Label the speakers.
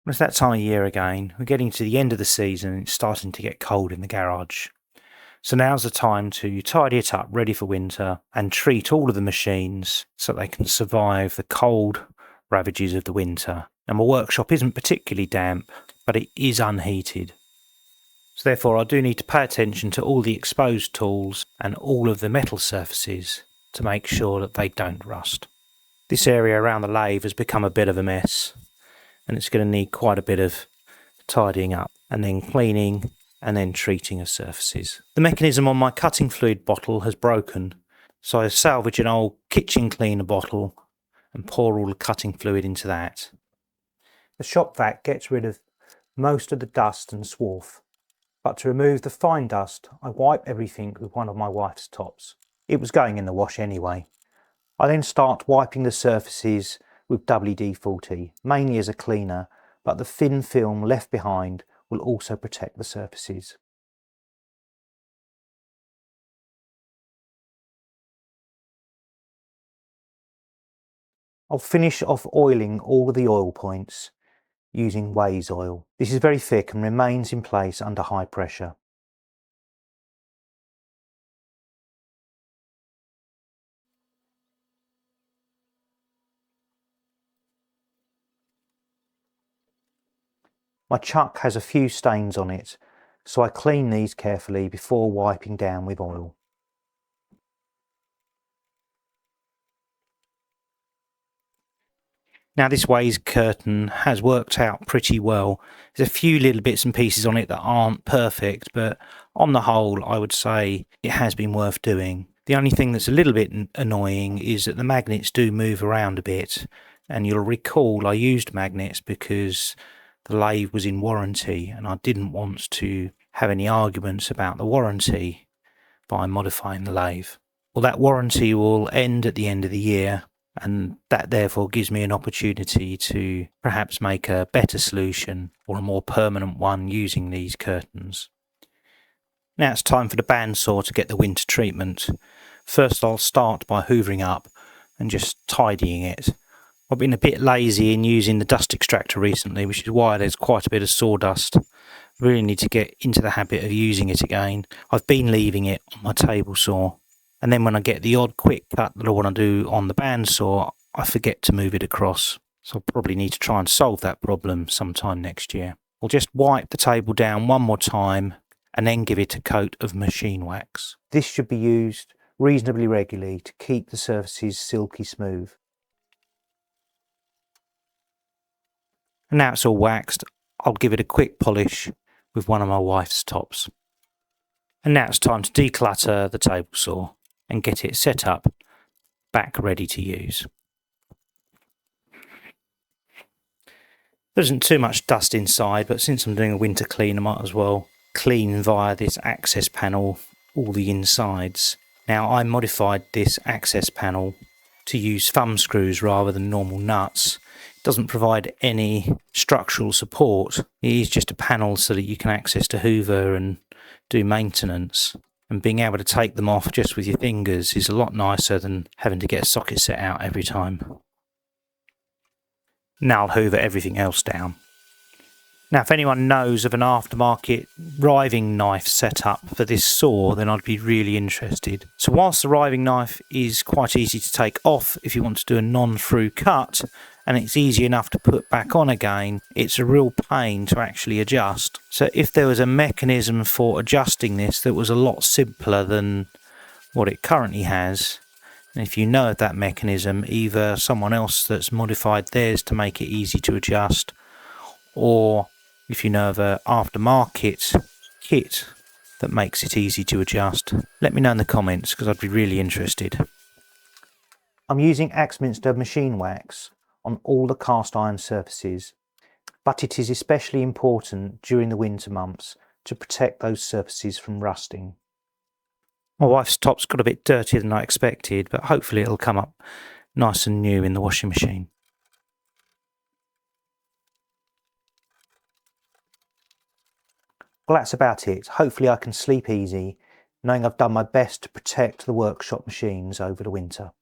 Speaker 1: It's that time of year again. We're getting to the end of the season and it's starting to get cold in the garage. So now's the time to tidy it up, ready for winter, and treat all of the machines so they can survive the cold ravages of the winter. And my workshop isn't particularly damp, but it is unheated. So therefore I do need to pay attention to all the exposed tools and all of the metal surfaces to make sure that they don't rust. This area around the lathe has become a bit of a mess, and it's going to need quite a bit of tidying up and then cleaning and then treating of surfaces. The mechanism on my cutting fluid bottle has broken, so I salvage an old kitchen cleaner bottle and pour all the cutting fluid into that. The shop vac gets rid of most of the dust and swarf, but to remove the fine dust I wipe everything with one of my wife's tops. It was going in the wash anyway. I then start wiping the surfaces with WD-40, mainly as a cleaner, but the thin film left behind will also protect the surfaces. I'll finish off oiling all of the oil points using Waze oil. This is very thick and remains in place under high pressure. My chuck has a few stains on it, so I clean these carefully before wiping down with oil. Now this Waze curtain has worked out pretty well. There's a few little bits and pieces on it that aren't perfect, but on the whole I would say it has been worth doing. The only thing that's a little bit annoying is that the magnets do move around a bit, and you'll recall I used magnets because the lathe was in warranty and I didn't want to have any arguments about the warranty by modifying the lathe. Well, that warranty will end at the end of the year, and that therefore gives me an opportunity to perhaps make a better solution or a more permanent one using these curtains. Now it's time for the bandsaw to get the winter treatment. First I'll start by hoovering up and just tidying it. I've been a bit lazy in using the dust extractor recently, which is why there's quite a bit of sawdust. I really need to get into the habit of using it again. I've been leaving it on my table saw, and then when I get the odd quick cut that I want to do on the bandsaw, I forget to move it across. So I'll probably need to try and solve that problem sometime next year. I'll just wipe the table down one more time and then give it a coat of machine wax. This should be used reasonably regularly to keep the surfaces silky smooth. And now it's all waxed, I'll give it a quick polish with one of my wife's tops. And now it's time to declutter the table saw and get it set up, back ready to use. There isn't too much dust inside, but since I'm doing a winter clean I might as well clean via this access panel all the insides. Now I modified this access panel to use thumb screws rather than normal nuts. It doesn't provide any structural support. It is just a panel so that you can access the hoover and do maintenance. And being able to take them off just with your fingers is a lot nicer than having to get a socket set out every time. Now I'll hoover everything else down. Now if anyone knows of an aftermarket riving knife setup for this saw, then I'd be really interested. So whilst the riving knife is quite easy to take off if you want to do a non-through cut, and it's easy enough to put back on again, it's a real pain to actually adjust. So if there was a mechanism for adjusting this that was a lot simpler than what it currently has, and if you know of that mechanism, either someone else that's modified theirs to make it easy to adjust, or if you know of an aftermarket kit that makes it easy to adjust, let me know in the comments because I'd be really interested. I'm using Axminster machine wax on all the cast iron surfaces, but it is especially important during the winter months to protect those surfaces from rusting. My wife's top's got a bit dirtier than I expected, but hopefully it'll come up nice and new in the washing machine. Well, that's about it. Hopefully I can sleep easy, knowing I've done my best to protect the workshop machines over the winter.